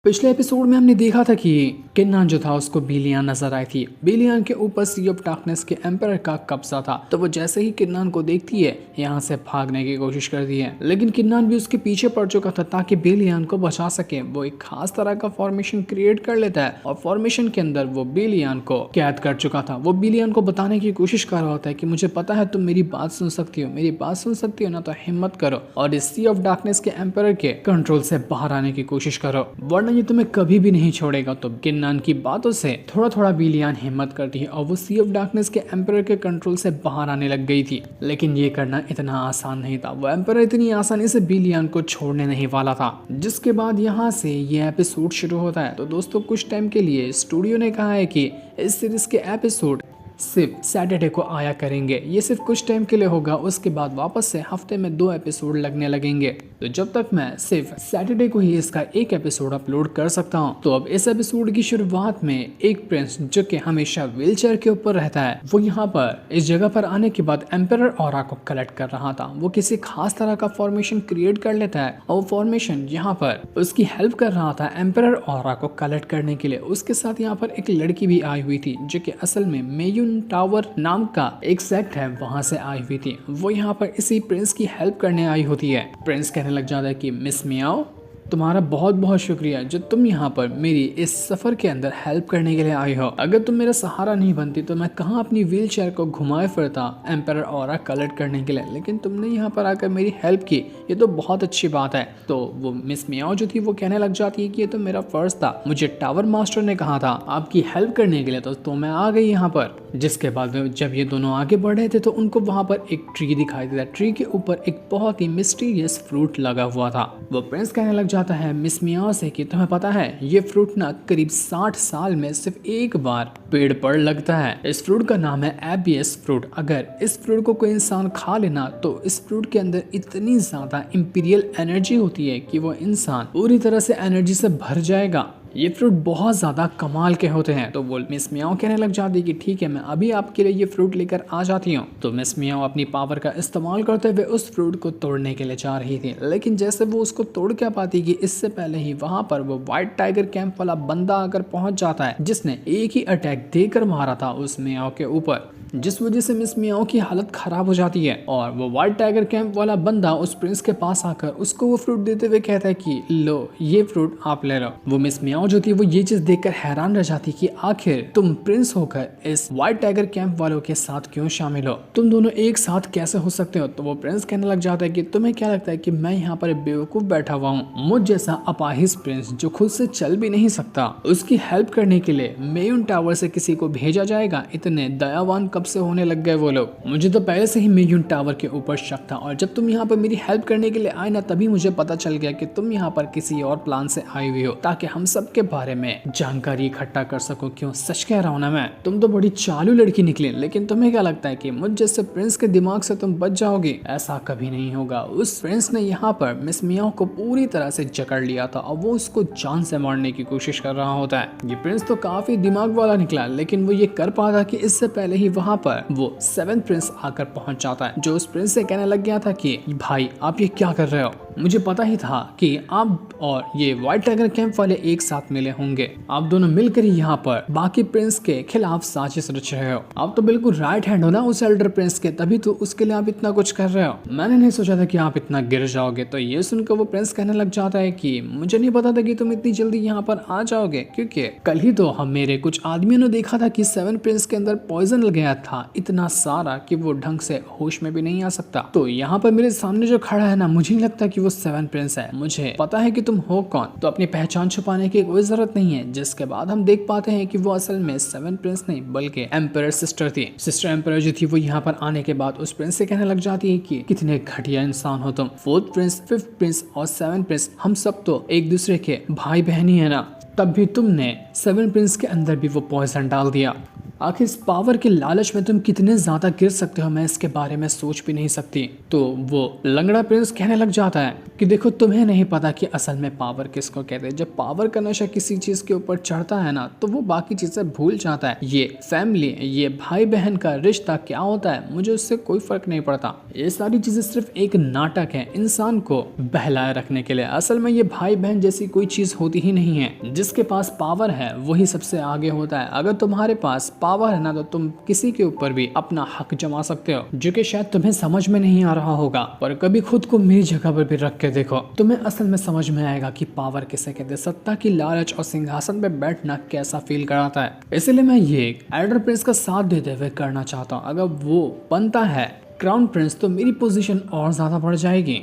पिछले एपिसोड में हमने देखा था कि किन्नान जो था उसको बिलियान नजर आई थी। बिलियान के ऊपर सी ऑफ डार्कनेस के एम्पायर का कब्जा था, तो वो जैसे ही किन्नान को देखती है यहाँ से भागने की कोशिश करती है, लेकिन किन्नान भी उसके पीछे पड़ चुका था ताकि बिलियान को बचा सके। वो एक खास तरह का फॉर्मेशन क्रिएट कर लेता है और फॉर्मेशन के अंदर वो बिलियान को कैद कर चुका था। वो बिलियान को बताने की कोशिश कर रहा होता है कि मुझे पता है तुम मेरी बात सुन सकती हो, मेरी बात सुन सकती हो ना, तो हिम्मत करो और इस सी ऑफ डार्कनेस के एम्पायर के कंट्रोल से बाहर आने की कोशिश करो, वरना ये तुम्हें कभी भी नहीं छोड़ेगा। तो किन्नान की बातों से थोड़ा थोड़ा बिलियान हिम्मत करती है और वो सी ऑफ डार्कनेस के एम्पायर के कंट्रोल से बाहर आने लग गई थी। लेकिन ये करना इतना आसान नहीं था। वो एम्पायर इतनी आसानी से बिलियान को छोड़ने नहीं वाला था। जिसके बाद यहाँ से ये एपिसोड शुरू होता है। तो दोस्तों, कुछ टाइम के लिए स्टूडियो ने कहा है कि इस सीरीज के एपिसोड सिर्फ सैटरडे को आया करेंगे। ये सिर्फ कुछ टाइम के लिए होगा, उसके बाद वापस से हफ्ते में 2 एपिसोड लगने लगेंगे। तो जब तक मैं सिर्फ सैटरडे को ही इसका एक एपिसोड अपलोड कर सकता हूँ। तो अब इस एपिसोड की शुरुआत में एक प्रिंस जो कि हमेशा व्हीलचेयर के ऊपर रहता है, वो यहाँ पर इस जगह पर आने के बाद एम्पायर ऑरा को कलेक्ट कर रहा था। वो किसी खास तरह का फॉर्मेशन क्रिएट कर लेता है और वो फॉर्मेशन यहाँ पर उसकी हेल्प कर रहा था एम्पायर ऑरा को कलेक्ट करने के लिए। उसके साथ यहाँ पर एक लड़की भी आई हुई थी जो कि असल में मेयुन टावर नाम का एक सेक्ट है, वहां से आई हुई थी। वो यहाँ पर इसी प्रिंस की हेल्प करने आई होती है। प्रिंस कहने लग जाता है कि मिस मियाओ, तुम्हारा बहुत बहुत शुक्रिया जो तुम यहाँ पर मेरी इस सफर के अंदर हेल्प करने के लिए आई हो। अगर तुम मेरा सहारा नहीं बनती तो मैं कहाँ अपनी व्हील चेयर को घुमाए फिरता एम्पायर ऑरा कलेक्ट करने के लिए, लेकिन तुमने यहाँ पर आकर मेरी हेल्प की, ये तो बहुत अच्छी बात है। तो वो मिस मियाओ जो थी वो कहने लग जाती है कि ये तो मेरा फर्ज था, मुझे टावर मास्टर ने कहा था आपकी हेल्प करने के लिए, तो मैं आ गई यहाँ पर। जिसके बाद जब ये दोनों आगे बढ़ रहे थे तो उनको वहाँ पर एक ट्री दिखाई देता। ट्री के ऊपर एक बहुत ही मिस्टीरियस फ्रूट लगा हुआ था। वो प्रिंस कहने लग जाता है मिस मियाओ से कि तुम्हें पता है ये फ्रूट ना करीब 60 साल में सिर्फ एक बार पेड़ पर लगता है। इस फ्रूट का नाम है एबियस फ्रूट। अगर इस फ्रूट को कोई इंसान खा लेना तो इस फ्रूट के अंदर इतनी ज्यादा इंपीरियल एनर्जी होती है कि वो इंसान पूरी तरह से एनर्जी से भर जाएगा। ये फ्रूट बहुत ज़्यादा कमाल के होते हैं। तो वो मिस मियाओ कहने लग जाती कि ठीक है, मैं अभी आपके लिए ये फ्रूट लेकर आ जाती हूँ। तो मिस मियाओ अपनी पावर का इस्तेमाल करते हुए उस फ्रूट को तोड़ने के लिए जा रही थी, लेकिन जैसे वो उसको तोड़ क्या पाती कि इससे पहले ही वहाँ पर वो व्हाइट टाइगर कैंप वाला बंदा आकर पहुंच जाता है, जिसने एक ही अटैक देकर मारा था उस मियाओ के ऊपर, जिस वजह से मिस मियाओ की हालत खराब हो जाती है। और वो व्हाइट टाइगर कैंप वाला बंदा उस प्रिंस के पास आकर उसको वो फ्रूट देते हुए कहता है कि लो ये फ्रूट आप ले लो। वो मिस मियाओ जो थी वो ये चीज देखकर हैरान रह जाती कि आखिर तुम प्रिंस होकर इस व्हाइट टाइगर कैंप वालों के साथ क्यों शामिल हो, तुम दोनों एक साथ कैसे हो सकते हो। तो वो प्रिंस कहने लग जाता है कि तुम्हें क्या लगता है कि मैं यहाँ पर बेवकूफ बैठा हुआ हूँ। मुझ जैसा अपाहिज प्रिंस जो खुद से चल भी नहीं सकता, उसकी हेल्प करने के लिए मेयुन टावर से किसी को भेजा जाएगा। इतने दयावान कब से होने लग गए वो लोग। मुझे तो पहले से ही मेयुन टावर के ऊपर शक था, और जब तुम यहाँ पर मेरी हेल्प करने के लिए आए ना, तभी मुझे पता चल गया कि तुम यहाँ पर किसी और प्लान से आई हुई हो ताकि हम सब के बारे में जानकारी इकट्ठा कर सको। क्यों, सच कह रहा हूँ ना मैं, तुम तो बड़ी चालू लड़की निकली। लेकिन तुम्हें क्या लगता है कि मुझ जैसे प्रिंस के दिमाग से तुम बच जाओगी? ऐसा कभी नहीं होगा। उस प्रिंस ने यहाँ पर मिस मियाओ को पूरी तरह से जकड़ लिया था और वो उसको जान से मारने की कोशिश कर रहा होता है। ये प्रिंस तो काफी दिमाग वाला निकला, लेकिन वो ये कर पाता कि इससे पहले ही वहाँ पर वो 7th प्रिंस आकर पहुंच जाता है, जो उस प्रिंस से कहने लग गया था कि भाई आप ये क्या कर रहे हो, मुझे पता ही था कि आप और ये व्हाइट टाइगर कैंप वाले एक साथ मिले होंगे। आप दोनों मिलकर ही यहाँ पर बाकी प्रिंस के खिलाफ साजिश रच रहे हो। आप तो बिल्कुल राइट हैंड हो ना उस एल्डर प्रिंस के, तभी तो उसके लिए आप इतना कुछ कर रहे हो। मैंने नहीं सोचा था कि आप इतना गिर जाओगे। तो ये सुनकर वो प्रिंस कहने लग जाता है कि मुझे नहीं पता था कि तुम इतनी जल्दी यहाँ पर आ जाओगे, क्योंकि कल ही तो हम मेरे कुछ आदमियों ने देखा था कि 7 प्रिंस के अंदर पॉइजन लग गया था, इतना सारा कि वो ढंग से होश में भी नहीं आ सकता। तो यहाँ पर मेरे सामने जो खड़ा है ना, मुझे नहीं लगता कि वो 7 प्रिंस है। मुझे पता है कि तुम हो कौन, तो अपनी पहचान छुपाने की कोई जरूरत नहीं है। जिसके बाद हम देख पाते हैं कि वो असल में 7 प्रिंस नहीं बल्कि एम्पायर सिस्टर थी। सिस्टर एम्पायर जो थी वो यहाँ पर आने के बाद उस प्रिंस से कहने लग जाती है कि कितने घटिया इंसान हो तुम। 4th प्रिंस, 5th प्रिंस और 7 प्रिंस, हम सब तो एक दूसरे के भाई बहन ही है ना, तब भी तुमने 7 प्रिंस के अंदर भी वो पॉइजन डाल दिया। आखिर इस पावर के लालच में तुम कितने ज्यादा गिर सकते हो मैं इसके बारे में सोच भी नहीं सकती। तो वो लंगड़ा प्रिंस कहने लग जाता है कि देखो तुम्हें नहीं पता कि असल में पावर किसको कहते हैं। जब पावर का नशा किसी चीज के ऊपर चढ़ता है ना तो वो बाकी चीजें भूल जाता है। ये फैमिली, ये भाई बहन का रिश्ता क्या होता है मुझे उससे कोई फर्क नहीं पड़ता। ये सारी चीजें सिर्फ एक नाटक है इंसान को बहलाए रखने के लिए। असल में ये भाई बहन जैसी कोई चीज होती ही नहीं है। जिसके पास पावर है वही सबसे आगे होता है। अगर तुम्हारे पास पावर है ना तो तुम किसी के ऊपर भी अपना हक जमा सकते हो, जो कि शायद तुम्हें समझ में नहीं आ रहा होगा। पर कभी खुद को मेरी जगह पर भी रख के देखो, तुम्हें असल में समझ में आएगा कि पावर किसे कहते हैं, सत्ता की लालच और सिंहासन पे बैठना कैसा फील कराता है। इसलिए मैं ये एल्डर प्रिंस का साथ देते हुए करना चाहता हूँ। अगर वो बनता है क्राउन प्रिंस तो मेरी पोजीशन और ज्यादा बढ़ जाएगी।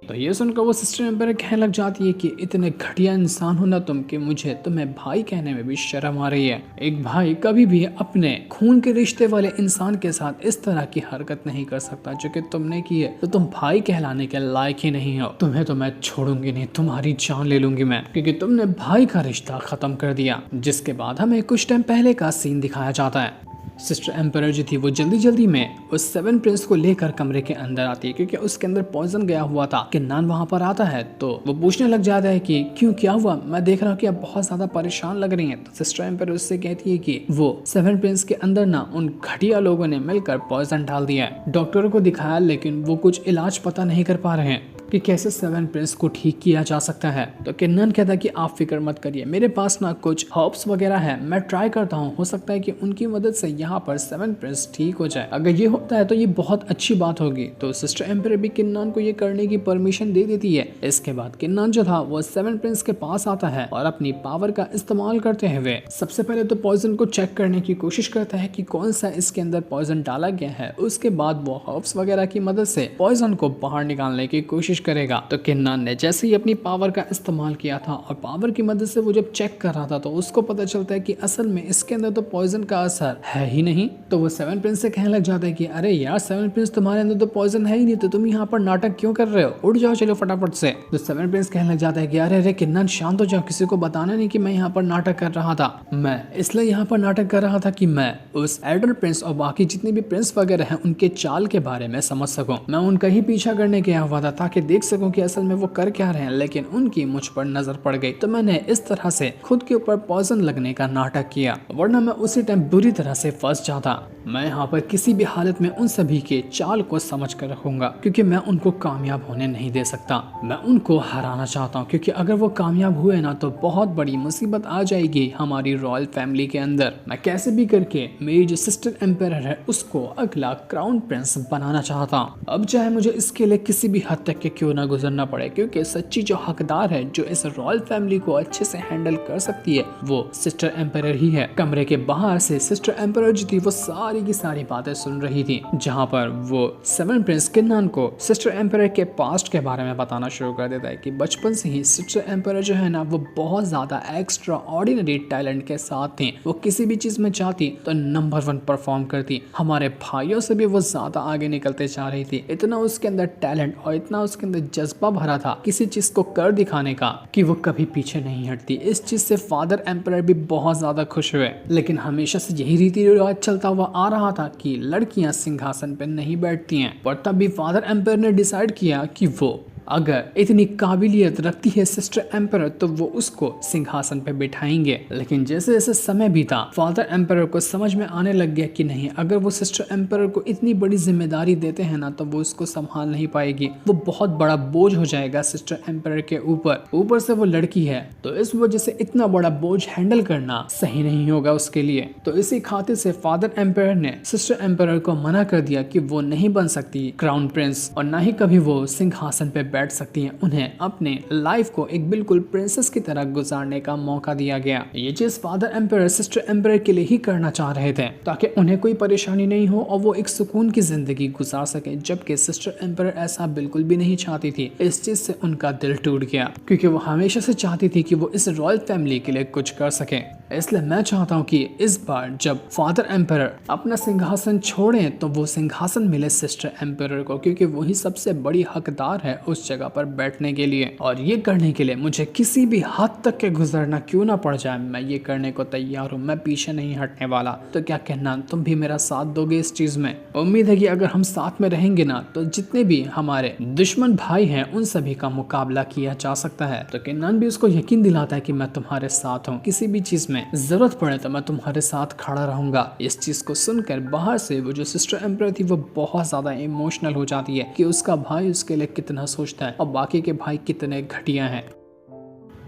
तो ये सुनकर वो सिस्टर एम्पायर कहने लग जाती है कि इतने घटिया इंसान हो ना तुम कि मुझे तुम्हें भाई कहने में भी शर्म आ रही है। एक भाई कभी भी अपने खून के रिश्ते वाले इंसान के साथ इस तरह की हरकत नहीं कर सकता जो कि तुमने की है। तो तुम भाई कहलाने के लायक ही नहीं हो। तुम्हें तो मैं छोड़ूंगी नहीं, तुम्हारी जान ले लूंगी मैं, क्योंकि तुमने भाई का रिश्ता खत्म कर दिया। जिसके बाद हमें कुछ टाइम पहले का सीन दिखाया जाता है। सिस्टर एम्पायर जो थी वो जल्दी जल्दी में उस सेवन प्रिंस को लेकर कमरे के अंदर आती है, क्योंकि उसके अंदर पॉइजन गया हुआ था। किन्नान वहां पर आता है तो वो पूछने लग जाता है कि क्यों, क्या हुआ, मैं देख रहा हूँ कि आप बहुत ज्यादा परेशान लग रही हैं। तो सिस्टर एम्पायर उससे कहती है कि वो सेवन प्रिंस के अंदर ना उन घटिया लोगों ने मिलकर पॉइजन डाल दिया है। डॉक्टरों को दिखाया लेकिन वो कुछ इलाज पता नहीं कर पा रहे हैं कि कैसे सेवन प्रिंस को ठीक किया जा सकता है। तो किन्नन कहता है कि आप फिक्र मत करिए, मेरे पास ना कुछ हर्ब्स वगैरह है, मैं ट्राई करता हूँ, हो सकता है कि उनकी मदद से यहाँ पर सेवन प्रिंस ठीक हो जाए। अगर ये होता है तो ये बहुत अच्छी बात होगी। तो सिस्टर एम्पायर भी किन्नन को ये करने की परमिशन दे देती है। इसके बाद किन्नन जो था वो सेवन प्रिंस के पास आता है और अपनी पावर का इस्तेमाल करते हुए सबसे पहले तो पॉइजन को चेक करने की कोशिश करता है कि कौन सा इसके अंदर पॉइजन डाला गया है। उसके बाद वो हर्ब्स वगैरह की मदद से पॉइजन को बाहर निकालने की कोशिश करेगा। तो किन्नन ने जैसे ही अपनी पावर का इस्तेमाल किया था और पावर की मदद से वो जब चेक कर रहा था तो उसको पता चलता है कि असल में इसके अंदर तो पॉइजन का असर है ही नहीं। तो वो सेवन प्रिंस से कहने लग जाता है कि अरे यार सेवन प्रिंस, तुम्हारे अंदर तो पॉइजन है ही नहीं, तो तुम यहाँ पर नाटक क्यों कर रहे हो, उठ जाओ चलो फटाफट से। तो सेवन प्रिंस कहने लग जाता है कि अरे अरे किन्नन शांत हो जाओ, किसी को बताना नहीं कि मैं यहाँ पर नाटक कर रहा था। मैं इसलिए यहाँ पर नाटक कर रहा था कि मैं उस एल्डर प्रिंस और बाकी जितने भी प्रिंस वगैरह हैं उनके चाल के बारे में समझ सकूं। मैं उनका ही पीछा करने गया हुआ था ताकि देख सकूं कि असल में वो कर क्या रहे हैं, लेकिन उनकी मुझ पर नजर पड़ गई। तो मैंने इस तरह से खुद के ऊपर पॉइजन लगने का नाटक किया, वरना मैं उसी टाइम बुरी तरह से फंस जाता। मैं यहाँ पर किसी भी हालत में उन सभी के चाल को समझ कर रखूंगा, क्योंकि मैं उनको कामयाब होने नहीं दे सकता। मैं उनको हराना चाहता हूँ, क्योंकि अगर वो कामयाब हुए ना तो बहुत बड़ी मुसीबत आ जाएगी हमारी रॉयल फैमिली के अंदर। मैं कैसे भी करके मेरी जो सिस्टर एम्पायर है उसको अगला क्राउन प्रिंस बनाना चाहता हूँ। अब चाहे मुझे इसके लिए किसी भी हद तक के क्यों ना गुजरना पड़े, क्योंकि सच्ची जो हकदार है जो इस रॉयल फैमिली को अच्छे से हैंडल कर सकती है वो सिस्टर एम्पायर ही है। कमरे के बाहर से सिस्टर एम्पायर जो थी वो सारी की सारी बातें सुन रही थी, जहाँ पर वो सेवन प्रिंस किन्नन को सिस्टर एम्पायर के पास्ट के बारे में बताना शुरू कर देता है कि बचपन से ही सिस्टर एम्पायर जो है ना वो बहुत ज्यादा एक्स्ट्रा ऑर्डिनरी टैलेंट के साथ थी। वो किसी भी चीज में चाहती तो नंबर 1 परफॉर्म करती। हमारे भाइयों से भी वो ज्यादा आगे निकलते जा रही थी। इतना उसके अंदर टैलेंट और इतना उसके अंदर जज्बा भरा था किसी चीज को कर दिखाने का कि वो कभी पीछे नहीं हटती। इस चीज से फादर एम्पायर भी बहुत ज्यादा खुश हुए। लेकिन हमेशा से यही रीति रिवाज चलता हुआ आ रहा था कि लड़कियां सिंहासन पर नहीं बैठती हैं। पर तब भी फादर एम्पायर ने डिसाइड किया कि वो अगर इतनी काबिलियत रखती है सिस्टर एम्पायर तो वो उसको सिंहासन पे बिठाएंगे। लेकिन जैसे जैसे समय बीता फादर एम्पायर को समझ में आने लग गया कि नहीं, अगर वो सिस्टर एम्पायर को इतनी बड़ी जिम्मेदारी देते हैं ना तो वो उसको संभाल नहीं पाएगी, वो बहुत बड़ा बोझ हो जाएगा सिस्टर एम्पायर के ऊपर से वो लड़की है, तो इस वजह से इतना बड़ा बोझ हैंडल करना सही नहीं होगा उसके लिए। तो इसी खातिर से फादर एम्पायर ने सिस्टर एम्पायर को मना कर दिया कि वो नहीं बन सकती क्राउन प्रिंस और ना ही कभी वो सिंहासन पे बैठ सकती हैं। उन्हें अपने लाइफ को एक बिल्कुल प्रिंसेस की तरह गुजारने का मौका दिया गया। ये चीज फादर एम्पायर सिस्टर एम्पायर के लिए ही करना चाह रहे थे ताकि उन्हें कोई परेशानी नहीं हो और वो एक सुकून की जिंदगी गुजार सके, जबकि सिस्टर एम्पायर ऐसा बिल्कुल भी नहीं चाहती थी। इस चीज से उनका दिल टूट गया क्योंकि वो हमेशा से चाहती थी कि वो इस रॉयल फैमिली के लिए कुछ कर सके। इसलिए मैं चाहता हूँ कि इस बार जब फादर एम्पायर अपना सिंहासन छोड़ें तो वो सिंहासन मिले सिस्टर एम्पायर को, क्योंकि वही सबसे बड़ी हकदार है उस उस जगह पर बैठने के लिए, और ये करने के लिए मुझे किसी भी हद तक के गुजरना क्यों ना पड़ जाए, मैं ये करने को तैयार हूँ, मैं पीछे नहीं हटने वाला। तो क्या कहना, तुम भी मेरा साथ दोगे इस चीज में? उम्मीद है कि अगर हम साथ में रहेंगे ना तो जितने भी हमारे दुश्मन भाई हैं उन सभी का मुकाबला किया जा सकता है। तो किन्नान भी उसको यकीन दिलाता है कि मैं तुम्हारे साथ हूँ, किसी भी चीज में जरूरत पड़े तो मैं तुम्हारे साथ खड़ा रहूंगा। इस चीज को सुनकर बाहर से वो जो सिस्टर एम्पर थी वो बहुत ज्यादा इमोशनल हो जाती है कि उसका भाई उसके लिए कितना सोचता है और बाकी के भाई कितने घटिया हैं।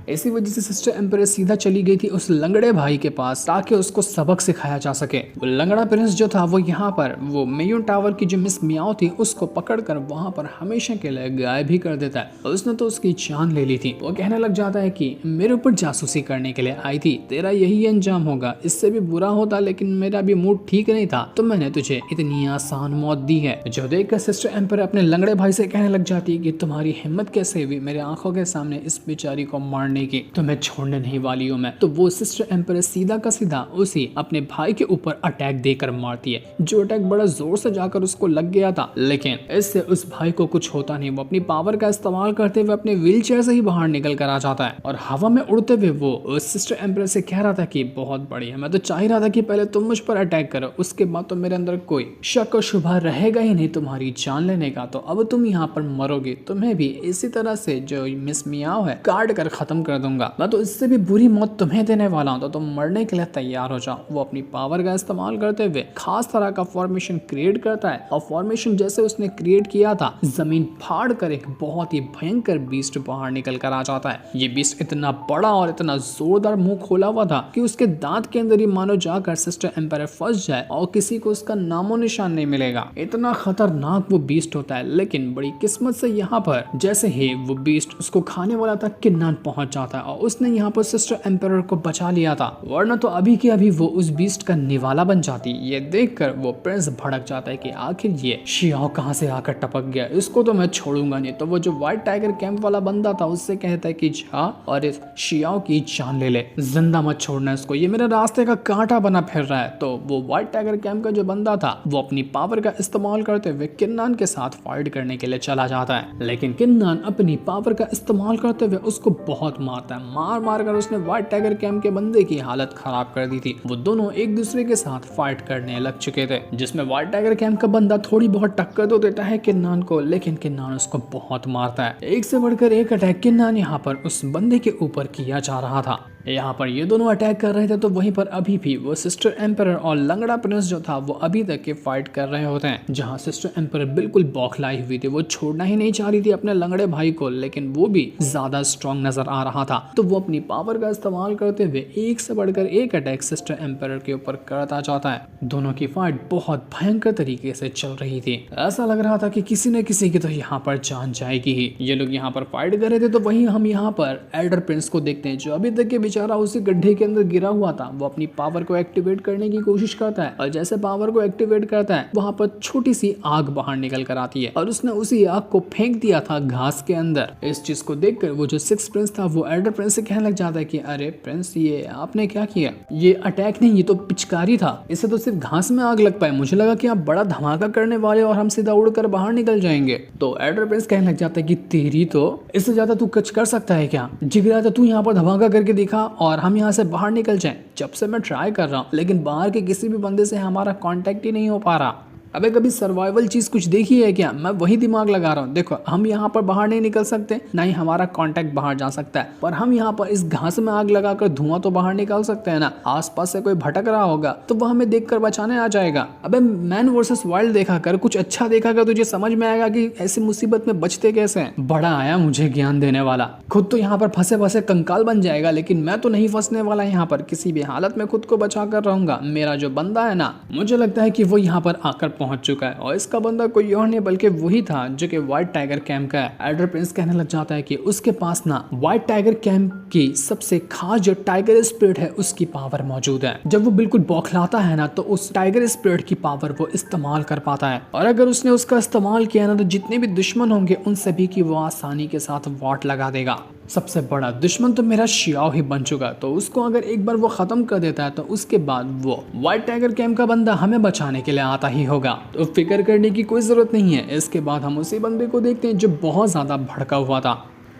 इसी वजह से सिस्टर एम्परेस सीधा चली गई थी उस लंगड़े भाई के पास ताकि उसको सबक सिखाया जा सके। वो लंगड़ा प्रिंस जो था वो यहाँ पर वो मेयून टावर की जो मिस मियाओ थी उसको पकड़कर वहां पर हमेशा के लिए गायब भी कर देता है और उसने तो उसकी जान ले ली थी। वो कहने लग जाता है कि मेरे ऊपर जासूसी करने के लिए आई थी, तेरा यही अंजाम होगा, इससे भी बुरा होता, लेकिन मेरा भी मूड ठीक नहीं था तो मैंने तुझे इतनी आसान मौत दी है। जो देखकर सिस्टर एम्पर अपने लंगड़े भाई से कहने लग जाती है कि तुम्हारी हिम्मत कैसे हुई मेरे आंखों के सामने इस बेचारी को मारने की, तो मैं छोड़ने नहीं वाली हूँ मैं। तो वो सिस्टर एम्परेस सीधा का सीधा उसी अपने भाई के ऊपर अटैक देकर मारती है, जो अटैक बड़ा जोर से जाकर उसको लग गया था, लेकिन इससे उस भाई को कुछ होता नहीं। वो अपनी पावर का इस्तेमाल करते हुए अपने व्हीलचेयर से ही बाहर निकल कर आ जाता है और हवा में उड़ते हुए वो उस सिस्टर एम्परेस से कह रहा था कि बहुत बढ़िया, मैं तो चाह ही रहा था कि पहले तुम मुझ पर अटैक करो, उसके बाद तो मेरे अंदर कोई शक और शुबा रहेगा ही नहीं तुम्हारी जान लेने का, तो अब तुम यहाँ पर मरोगे, तुम्हें भी इसी तरह से जो मिस मियाओ है काट कर खत्म कर दूंगा, मैं तो इससे भी बुरी मौत तुम्हें देने वाला हूं, तो तुम मरने के लिए तैयार हो जाओ। वो अपनी पावर का इस्तेमाल करते हुए खास तरह का फॉर्मेशन क्रिएट करता है और फॉर्मेशन जैसे उसने क्रिएट किया था, जमीन फाड़ कर एक बहुत ही भयंकर बीस्ट बाहर निकल कर आ जाता है। ये बीस्ट इतना बड़ा और इतना जोरदार मुंह खोला हुआ था कि उसके दांत के अंदर ही मानो जाकर सिस्टर एम्पायर फंस जाए और किसी को उसका नामो निशान नहीं मिलेगा। इतना खतरनाक वो बीस्ट होता है, लेकिन बड़ी किस्मत से यहाँ पर जैसे ही वो बीस्ट उसको खाने वाला था किन्नान पहुंच जाता है और उसने यहाँ पर सिस्टर एम्परर को बचा लिया था, वरना तो अभी के अभी वो उस बीस्ट का निवाला बन जाती। ये देखकर वो प्रिंस भड़क जाता है कि आखिर ये शियाओ कहाँ से आकर टपक गया, इसको तो मैं छोड़ूंगा नहीं। तो वो जो व्हाइट टाइगर कैंप वाला बंदा था उससे कहता है कि जा और इस शियाओ की जान ले ले, जिंदा मत छोड़ना इसको, ये मेरे रास्ते का कांटा बना फिर रहा है। तो वो व्हाइट टाइगर कैंप का जो बंदा था वो अपनी पावर का इस्तेमाल करते हुए किन्नान के साथ फाइट करने के लिए चला जाता है, लेकिन किन्नान अपनी पावर का इस्तेमाल करते हुए उसको बहुत मारता है। मार मार कर उसने व्हाइट टाइगर कैंप के बंदे की हालत खराब कर दी थी। वो दोनों एक दूसरे के साथ फाइट करने लग चुके थे, जिसमें व्हाइट टाइगर कैंप का बंदा थोड़ी बहुत टक्कर तो देता है किन्नान को, लेकिन किन्नान उसको बहुत मारता है। एक से बढ़कर एक अटैक किन्नान यहाँ पर उस बंदे के ऊपर किया जा रहा था। यहाँ पर ये दोनों अटैक कर रहे थे तो वहीं पर अभी भी वो सिस्टर एम्परर और लंगड़ा प्रिंस जो था वो अभी तक के फाइट कर रहे होते हैं, जहाँ सिस्टर एम्परर बिल्कुल बौखलाई हुई थी, वो छोड़ना ही नहीं चाह रही थी अपने लंगड़े भाई को, लेकिन वो भी ज्यादा स्ट्रॉन्ग नजर आ रहा था। तो वो अपनी पावर का इस्तेमाल करते हुए एक से बढ़कर एक अटैक सिस्टर एम्परर के ऊपर करता जाता है। दोनों की फाइट बहुत भयंकर तरीके से चल रही थी, ऐसा लग रहा था कि किसी न किसी की तो यहाँ पर जान जाएगी ही। ये लोग यहाँ पर फाइट कर रहे थे तो वहीं हम यहाँ पर एल्डर प्रिंस को देखते हैं, जो अभी तक के बेचारा उसी गड्ढे के अंदर गिरा हुआ था। वो अपनी पावर को एक्टिवेट करने की कोशिश करता है और जैसे पावर को एक्टिवेट करता है वहां पर छोटी सी आग बाहर निकल कर आती है और उसने उसी आग को फेंक दिया था घास के अंदर। इस चीज को देखकर वो जो सिक्स प्रिंस था वो एल्डर प्रिंस से कहने लग जाता है कि अरे प्रिंस, ये आपने क्या किया, ये अटैक नहीं, ये तो पिचकारी था, इससे तो सिर्फ घास में आग लग पाए, मुझे लगा कि आप बड़ा धमाका करने वाले और हम सीधा उड़कर बाहर निकल जाएंगे। तो एल्डर प्रिंस कहने लग जाता है कि तेरी तो इससे ज्यादा तू कुछ कर सकता है क्या, जिगरा, तो तू यहाँ पर धमाका करके दिखा और हम यहाँ से बाहर निकल जाएं। जब से मैं ट्राई कर रहा हूँ लेकिन बाहर के किसी भी बंदे से हमारा कांटेक्ट ही नहीं हो पा रहा। अबे कभी सर्वाइवल चीज कुछ देखी है क्या, मैं वही दिमाग लगा रहा हूँ। देखो हम यहाँ पर बाहर नहीं निकल सकते, ना ही हमारा कांटेक्ट बाहर जा सकता है, पर हम यहाँ पर इस घास में आग लगाकर धुआं तो बाहर निकाल सकते हैं ना। आसपास से कोई भटक रहा होगा तो वह हमें देखकर बचाने आ जाएगा। अबे मैन वर्सेस वाइल्ड देखा कर, कुछ अच्छा देखा कर, तुझे समझ में आएगा कि ऐसी मुसीबत में बचते कैसे हैं। बड़ा आया मुझे ज्ञान देने वाला, खुद तो यहाँ पर फंसे फंसे कंकाल बन जाएगा, लेकिन मैं तो नहीं फंसने वाला यहाँ पर, किसी भी हालत में खुद को बचा कर रहूंगा। मेरा जो बंदा है ना, मुझे लगता है कि वो यहाँ पर आकर पहुंच चुका है और इसका बंदा कोई और नहीं बल्कि वही था जो कि व्हाइट टाइगर कैंप का है। एल्डर प्रिंस कहने लग जाता है कि उसके पास ना व्हाइट टाइगर कैंप की सबसे खास जो टाइगर स्पिरिट है उसकी पावर मौजूद है। जब वो बिल्कुल बौखलाता है ना तो उस टाइगर स्पिरिट की पावर वो इस्तेमाल कर पाता है, और अगर उसने उसका इस्तेमाल किया ना तो जितने भी दुश्मन होंगे उन सभी की वो आसानी के साथ वाट लगा देगा। सबसे बड़ा दुश्मन तो मेरा शियाओ ही बन चुका है, तो उसको अगर एक बार वो ख़त्म कर देता है तो उसके बाद वो व्हाइट टाइगर कैंप का बंदा हमें बचाने के लिए आता ही होगा। तो फिक्र करने की कोई ज़रूरत नहीं है। इसके बाद हम उसी बंदे को देखते हैं जो बहुत ज़्यादा भड़का हुआ था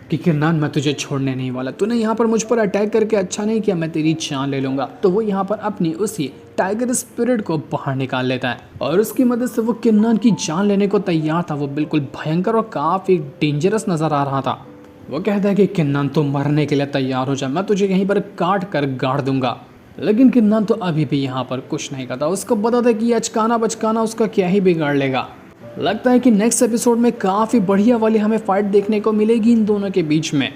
कि किरनान मैं तुझे छोड़ने नहीं वाला, तूने यहाँ पर मुझ पर अटैक करके अच्छा नहीं किया, मैं तेरी जान ले लूँगा। तो वो यहाँ पर अपनी उसी टाइगर स्पिरिट को बाहर निकाल लेता है और उसकी मदद से वो किरनान की जान लेने को तैयार था। वो बिल्कुल भयंकर और काफ़ी डेंजरस नज़र आ रहा था। वो कहता है कि किन्नान तुम मरने के लिए तैयार हो जा, मैं तुझे यहीं पर काट कर गाड़ दूंगा। लेकिन किन्नान तो अभी भी यहाँ पर कुछ नहीं करता। उसको पता था कि अचकाना बचकाना उसका क्या ही बिगाड़ लेगा। लगता है कि नेक्स्ट एपिसोड में काफ़ी बढ़िया वाली हमें फाइट देखने को मिलेगी इन दोनों के बीच में,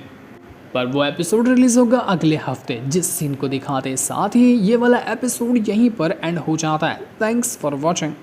पर वो एपिसोड रिलीज होगा अगले हफ्ते जिस सीन को दिखाते। साथ ही ये वाला एपिसोड यहीं पर एंड हो जाता है। Thanks for watching.